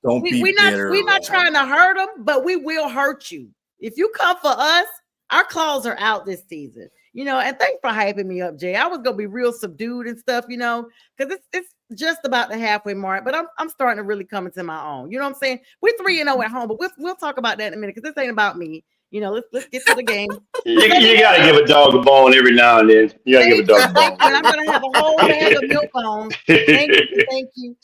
we're not trying to hurt him, but we will hurt you if you come for us. Our claws are out this season. And thanks for hyping me up, Jay. I was gonna be real subdued and stuff, because it's just about the halfway mark, but I'm starting to really come into my own. You know what I'm saying? We're 3-0 at home, but we'll talk about that in a minute because this ain't about me. Let's get to the game. You got to give a dog a bone every now and then. You got to give a Thank you, dog a thank bone. you. And I'm gonna have a whole bag of milk bones. Thank you, thank you.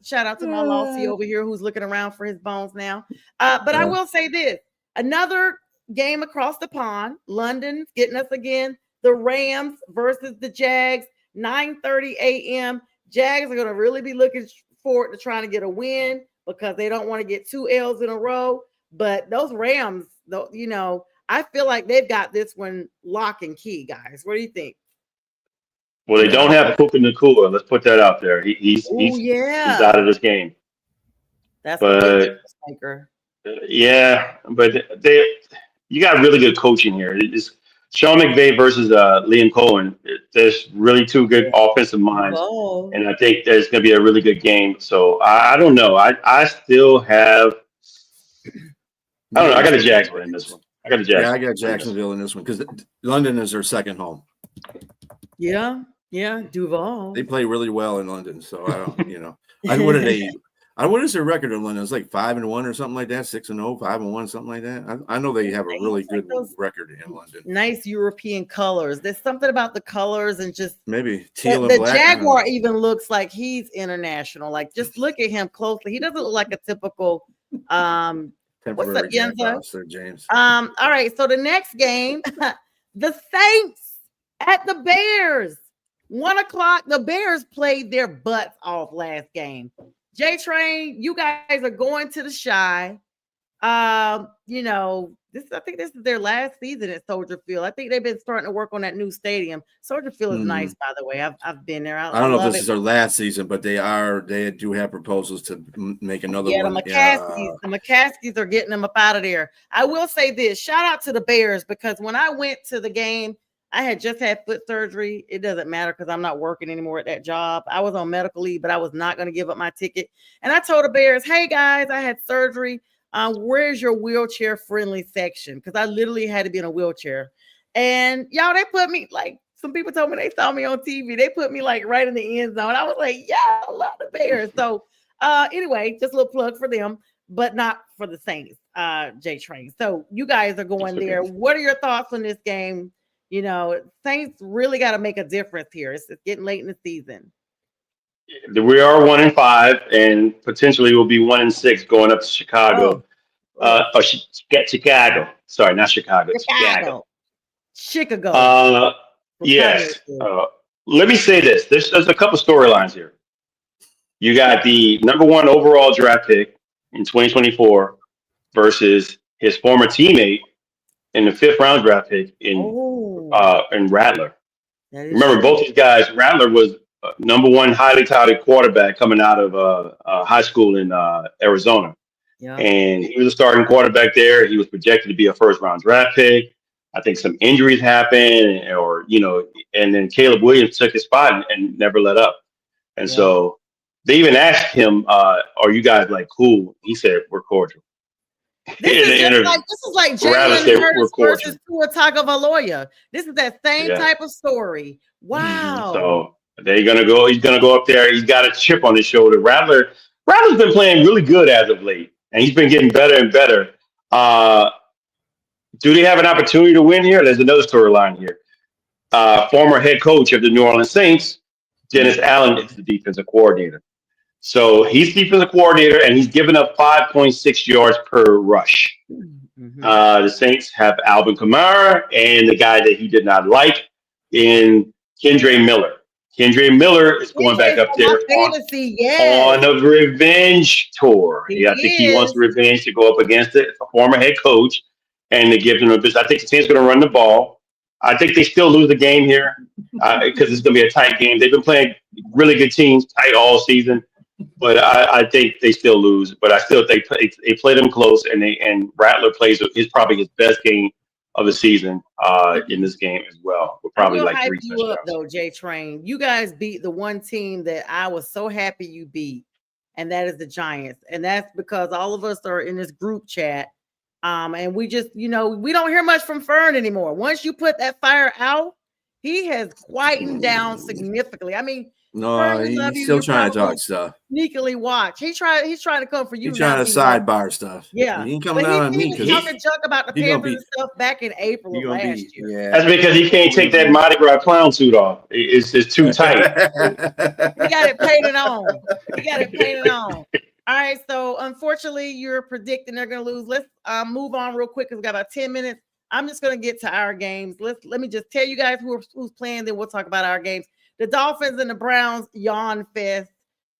Shout out to my Lossie over here who's looking around for his bones now. But I will say this: another game across the pond. London's getting us again. The Rams versus the Jags, 9:30 a.m. Jags are going to really be looking forward to trying to get a win because they don't want to get 2 L's in a row. But those Rams, though, I feel like they've got this one lock and key, guys. What do you think? Well, they don't have Puka Nakua. Let's put that out there. He's out of this game. That's but a big difference maker. Yeah, but you got really good coaching here. It's Sean McVay versus Liam Cohen. There's really two good offensive minds, and I think there's going to be a really good game. So I don't know. I still have. I don't know. I got the Jags in this one. I got the Jags. Yeah, I got Jacksonville in this one because London is their second home. Yeah, Duval. They play really well in London, so I don't. What is their record in London? It's like 5-1 or something like that, 6-0, 5-1, something like that. I know they have a really good record in London. Nice European colors. There's something about the colors and just maybe teal and the black. Jaguar even looks like he's international. Like just look at him closely. He doesn't look like a typical what's up, Yenza? James. All right. So the next game, the Saints at the Bears. 1:00. The Bears played their butts off last game. JTrain, you guys are going to the Shy. I think this is their last season at Soldier Field. I think they've been starting to work on that new stadium. Soldier Field is nice, by the way. I've been there. I don't know if this is their last season, but they do have proposals to make another one. The McCaskies are getting them up out of there. I will say this: shout out to the Bears because when I went to the game, I had just had foot surgery. It doesn't matter because I'm not working anymore at that job. I was on medical leave, but I was not going to give up my ticket. And I told the Bears, "Hey guys, I had surgery. Where's your wheelchair friendly section?" Because I literally had to be in a wheelchair. And y'all, they put me like some people told me they saw me on TV. They put me like right in the end zone. I was like, yeah, I love the Bears. So anyway, just a little plug for them, but not for the Saints, JTrain. So you guys are going there. What are your thoughts on this game? Saints really got to make a difference here. It's getting late in the season. We are 1-5, and potentially we'll be 1-6 going up to Chicago. Chicago. Sorry, not Chicago. Chicago. Yes. Let me say this. There's a couple storylines here. You got the number 1 overall draft pick in 2024 versus his former teammate in the 5th round draft pick in Rattler. Remember, both these guys, Rattler was number 1 highly touted quarterback coming out of high school in Arizona. Yeah. And he was a starting quarterback there. He was projected to be a 1st round draft pick. I think some injuries happened and then Caleb Williams took his spot and never let up. And so they even asked him, are you guys like cool? He said, we're cordial. This is like Jalen Hurts versus Tua Tagovailoa. This is that same type of story. Wow. So he's gonna go up there. He's got a chip on his shoulder. Rattler's been playing really good as of late, and he's been getting better and better. Do they have an opportunity to win here? There's another storyline here. Former head coach of the New Orleans Saints, Dennis Allen, is the defensive coordinator. So he's defensive coordinator, and he's given up 5.6 yards per rush. Mm-hmm. The Saints have Alvin Kamara and the guy that he did not like in Kendre Miller. Kendre Miller is going back up there on a revenge tour. I think he wants revenge to go up against a former head coach, and they give him a business. I think the team's going to run the ball. I think they still lose the game here because it's going to be a tight game. They've been playing really good teams tight all season. But I think they still lose. But I still think they play them close, and Rattler plays probably his best game of the season in this game as well. With probably like 3 touchdowns. You up though, JTrain. You guys beat the one team that I was so happy you beat, and that is the Giants. And that's because all of us are in this group chat. And we just, we don't hear much from Fern anymore. Once you put that fire out, he has quietened down significantly. I mean, No, Fern, we love he's you. still You're trying to probably talk stuff. sneakily watch. He's trying to come for you. He's trying to sidebar stuff. Yeah. He ain't coming out on He me was because talking junk about the he gonna Panthers be and stuff back in April of last year. yeah. That's because he can't take that Mardi Gras clown suit off. It's too tight. He got it painted on. All right. So unfortunately, you're predicting they're going to lose. Let's move on real quick because we got about 10 minutes. I'm just going to get to our games. Let me just tell you guys who's playing. Then we'll talk about our games. The Dolphins and the Browns yawn fest.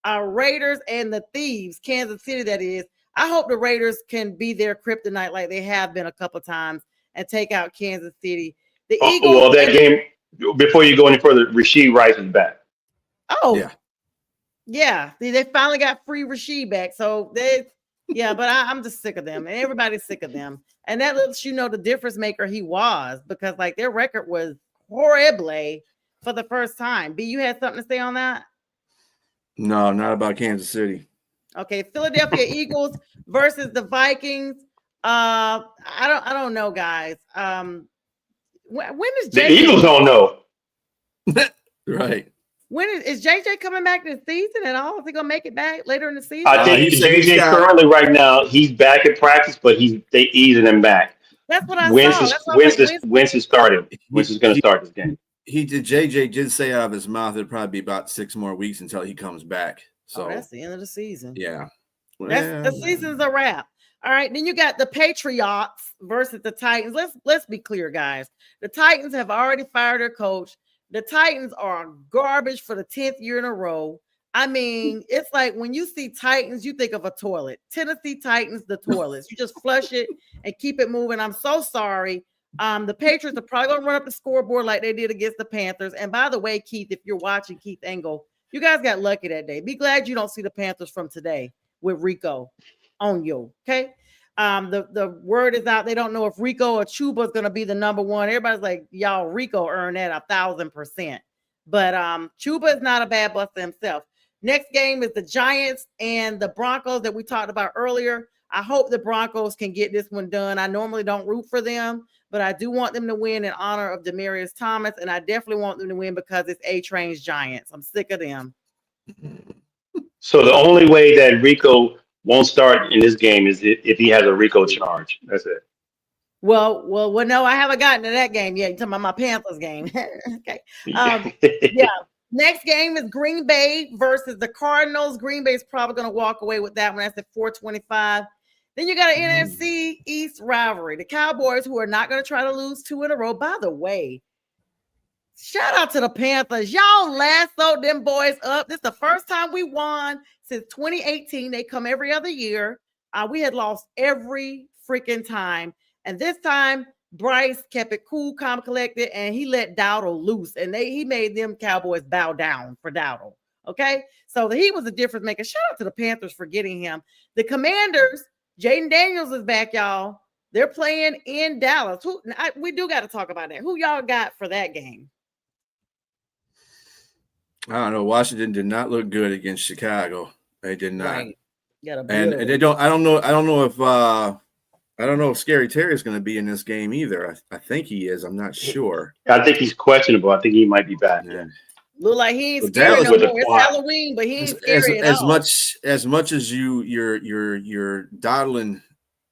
Our Raiders and the Thieves, Kansas City. That is. I hope the Raiders can be their kryptonite like they have been a couple times and take out Kansas City. The Eagles. Well, that game. Before you go any further, Rasheed Rice is back. Oh, yeah. They finally got free Rasheed back. So but I'm just sick of them, and everybody's sick of them. And that lets you know the difference maker he was, because like their record was horrible for the first time. B, you had something to say on that? No, not about Kansas City. Okay, Philadelphia Eagles versus the Vikings. I don't know, guys. When is the Eagles don't know? Right. When is JJ coming back this season at all? Is he gonna make it back later in the season? I think JJ currently right now he's back at practice, but they easing him back. That's what I saw. Wentz is starting. Wentz is going to start this game. JJ did say out of his mouth it'd probably be about 6 more weeks until he comes back. So that's the end of the season. Yeah. The season's a wrap. All right. Then you got the Patriots versus the Titans. Let's be clear, guys. The Titans have already fired their coach. The Titans are garbage for the 10th year in a row. I mean, it's like when you see Titans, you think of a toilet. Tennessee Titans, the toilets. You just flush it and keep it moving. I'm so sorry. The Patriots are probably going to run up the scoreboard like they did against the Panthers. And by the way, Keith, if you're watching, Keith Engel, you guys got lucky that day. Be glad you don't see the Panthers from today with Rico on you, okay? The word is out. They don't know if Rico or Chuba is going to be the number one. Everybody's like, y'all, Rico earned that 1,000%. But Chuba is not a bad buster himself. Next game is the Giants and the Broncos that we talked about earlier. I hope the Broncos can get this one done. I normally don't root for them, but I do want them to win in honor of Demaryius Thomas, and I definitely want them to win because it's JTrain's Giants. I'm sick of them. So the only way that Rico won't start in this game is if he has a Rico charge. That's it. Well, no, I haven't gotten to that game yet. You're talking about my Panthers game. Okay. Yeah. Next game is Green Bay versus the Cardinals. Green Bay is probably going to walk away with that one. That's at 425. Then you got an NFC East rivalry. The Cowboys, who are not going to try to lose 2 in a row. By the way, shout out to the Panthers. Y'all lassoed them boys up. This is the first time we won since 2018. They come every other year. We had lost every freaking time. And this time, Bryce kept it cool, calm, collected, and he let Dowdle loose. And he made them Cowboys bow down for Dowdle. Okay? So he was a difference maker. Shout out to the Panthers for getting him. The Commanders, Jaden Daniels is back, y'all. They're playing in Dallas. We do got to talk about that. Who y'all got for that game? I don't know. Washington did not look good against Chicago. They did not. Right. And they don't. I don't know if Scary Terry is going to be in this game either. I think he is. I'm not sure. I think he's questionable. I think he might be back. Yeah. Look like he ain't scary no more. It's Halloween, but he ain't scary at all. As much as you're dawdling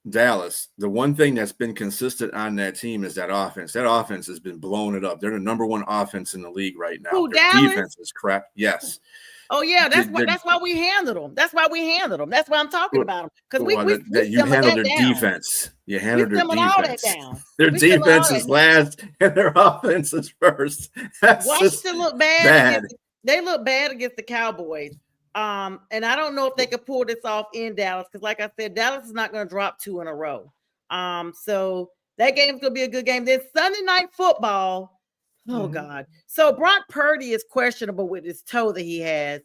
Dallas, the one thing that's been consistent on that team is that offense. That offense has been blowing it up. They're the number 1 offense in the league right now. Who, Their Dallas? defense is crap. Yes. Oh yeah, that's why we handled them. That's why I'm talking about them, because you handled their defense. You handled their defense. All that down. Their defense is last, and their offense is first. Washington look bad. They look bad against the Cowboys. And I don't know if they could pull this off in Dallas, because like I said, Dallas is not going to drop 2 in a row. So that game's going to be a good game. Then Sunday Night Football. Oh, God. So Brock Purdy is questionable with his toe that he has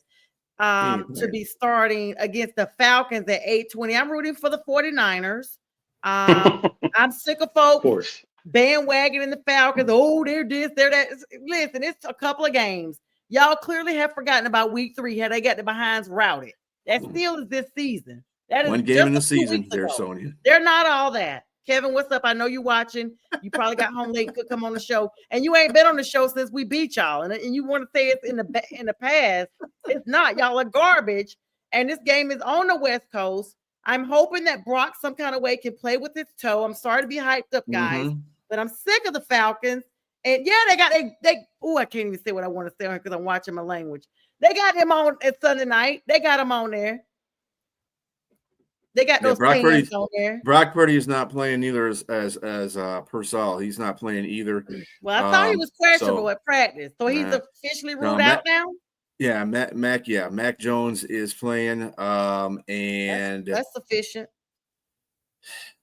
to be starting against the Falcons at 8:20. I'm rooting for the 49ers. I'm sick of folks bandwagoning the Falcons. Oh, they're this, they're that. Listen, it's a couple of games. Y'all clearly have forgotten about week 3, how they got the behinds routed. That still is this season. That is one game in the season there, Sonja. They're not all that. Kevin, what's up? I know you watching. You probably got home late, could come on the show, and you ain't been on the show since we beat y'all. And you want to say it's in the past? It's not. Y'all are garbage. And this game is on the West Coast. I'm hoping that Brock some kind of way can play with his toe. I'm sorry to be hyped up, guys, but I'm sick of the Falcons. And yeah, they. Oh, I can't even say what I want to say because I'm watching my language. They got him on at Sunday night. They got him on there. They got those fans on there. Brock Purdy is not playing either as Purcell. He's not playing either. Well, I thought he was questionable at practice, so he's officially ruled out now. Yeah, Mac Jones is playing. And that's sufficient.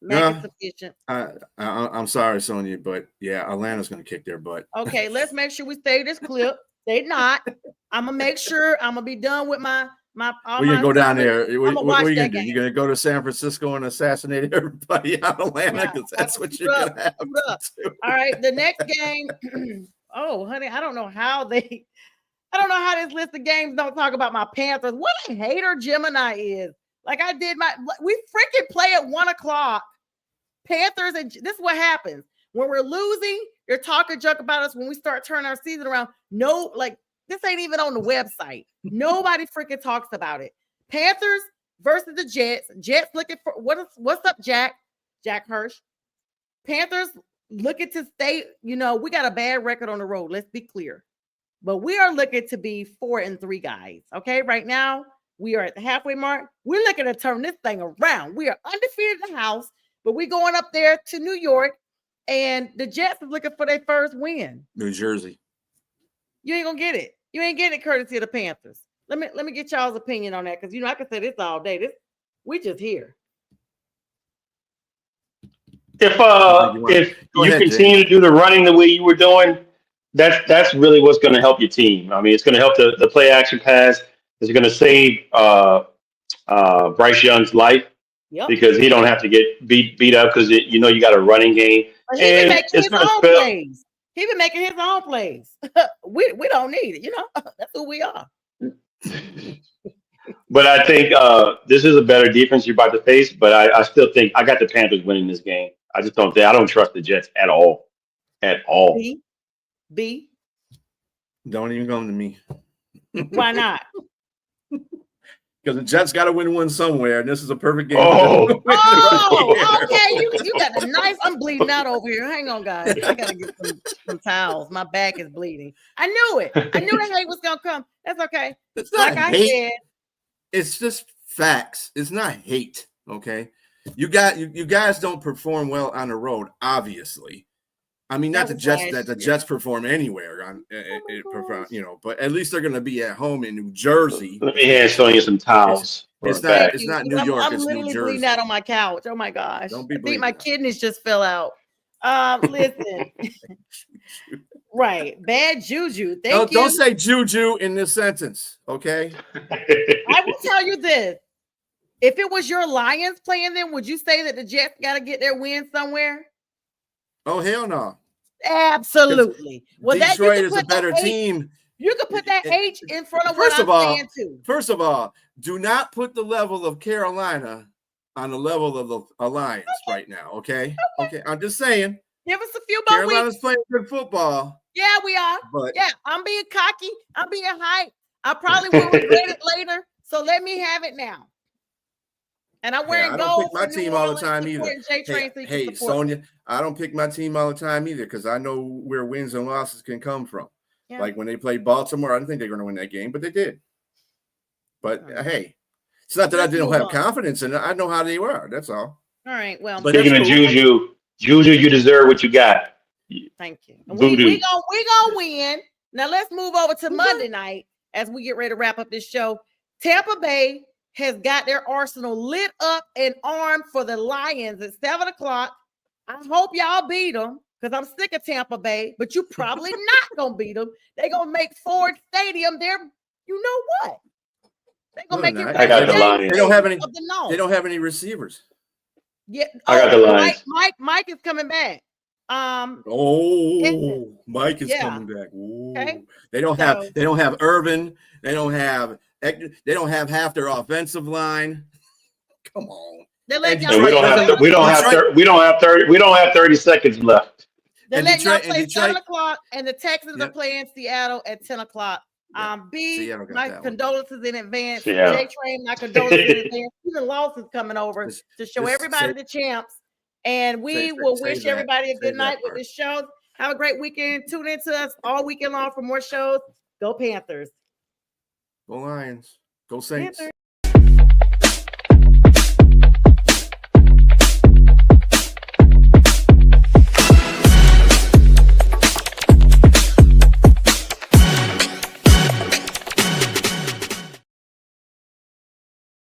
Mac is sufficient. I'm sorry, Sonja, but yeah, Atlanta's going to kick their butt. Okay, let's make sure we save this clip. They not. I'm gonna make sure I'm gonna be done with my. We're gonna go down there. What are you gonna do? You're gonna go to San Francisco and assassinate everybody out of Atlanta because that's what you're gonna have to do. All right, the next game. Oh, honey, I don't know how this list of games don't talk about my Panthers. What a hater Gemini is. Like we freaking play at 1:00. Panthers, and this is what happens when we're losing. You're talking junk about us when we start turning our season around. No, like this ain't even on the website. Nobody freaking talks about it. Panthers versus the Jets. Jets looking for what's up, Jack Hirsch. Panthers looking to stay. We got a bad record on the road. Let's be clear, but we are looking to be 4-3 guys. Okay, right now we are at the halfway mark. We're looking to turn this thing around. We are undefeated in the house, but we're going up there to New York, and the Jets is looking for their first win. New Jersey. You ain't gonna get it. You ain't getting it courtesy of the Panthers. Let me get y'all's opinion on that because I can say this all day. We just here. If you continue to do the running the way you were doing, that's really what's going to help your team. I mean, it's going to help the play action pass. It's going to save Bryce Young's life because he don't have to get beat up because you got a running game. He been making his own plays. He been making his own plays. We don't need it. That's who we are. But I think this is a better defense you're about to face. But I still think I got the Panthers winning this game. I just don't trust the Jets at all. At all. B. Don't even come to me. Why not? Because the Jets got to win one somewhere, and this is a perfect game. Okay. You got the nice. I'm bleeding out over here. Hang on, guys. I got to get some towels. My back is bleeding. I knew it. I knew that hate was going to come. That's okay. It's not hate. It's just facts. It's not hate, okay? You guys don't perform well on the road, obviously. I mean, not the Jets that the Jets perform anywhere but at least they're going to be at home in New Jersey. Let me hand Sonja some towels. It's not New York. It's New Jersey. I'm bleeding out on my couch. Oh my gosh! Don't be I think my kidneys just fell out. Listen, right? Bad juju. Don't say juju in this sentence, okay? I will tell you this: if it was your Lions playing them, would you say that the Jets got to get their win somewhere? Oh, hell no. Absolutely. Well, Detroit is a better team. You could put that H in front of what I'm saying, too. First of all, do not put the level of Carolina on the level of the Alliance right now, okay? Okay, I'm just saying. Give us a few more Carolina's weeks. playing good football. Yeah, we are. Yeah, I'm being cocky. I'm being hyped. I probably will regret it later, so let me have it now. And I'm wearing gold. I don't pick my team all the time either. Hey, Sonja, I don't pick my team all the time either because I know where wins and losses can come from. Yeah. Like when they played Baltimore, I didn't think they were going to win that game, but they did. But hey, it's not that I didn't have confidence in it. I know how they were. That's all. All right. Well, speaking of Juju, you deserve what you got. Thank you. We gonna win. Now let's move over to Monday night as we get ready to wrap up this show. Tampa Bay has got their arsenal lit up and armed for the Lions at 7:00. I hope y'all beat them because I'm sick of Tampa Bay, but you probably not going to beat them. They're going to make Ford Stadium their, you know what? They're going to make it. I got the Lions. They don't have any receivers. Yeah. I got the Lions. Mike is coming back. Mike is coming back. Ooh. Okay. They don't have Irvin. They don't have half their offensive line. Come on. They're letting And y'all And we play don't at have 7 we don't o'clock. have 30, we don't have 30 we don't have 30 seconds left. They're And letting y'all Detroit- and play Detroit- 7 o'clock, and the Texans are Yep. playing Seattle at 10 o'clock. Yeah. B, Seattle got my that one. condolences in advance. Seattle. JTrain, my condolences in advance. Even Lawson's coming over Just- to show just everybody say- the champs. And we say will that. wish everybody a Say good that night with part. this show. Have a great weekend. Tune in to us all weekend long for more shows. Go Panthers. Go Lions. Go Saints. Panthers.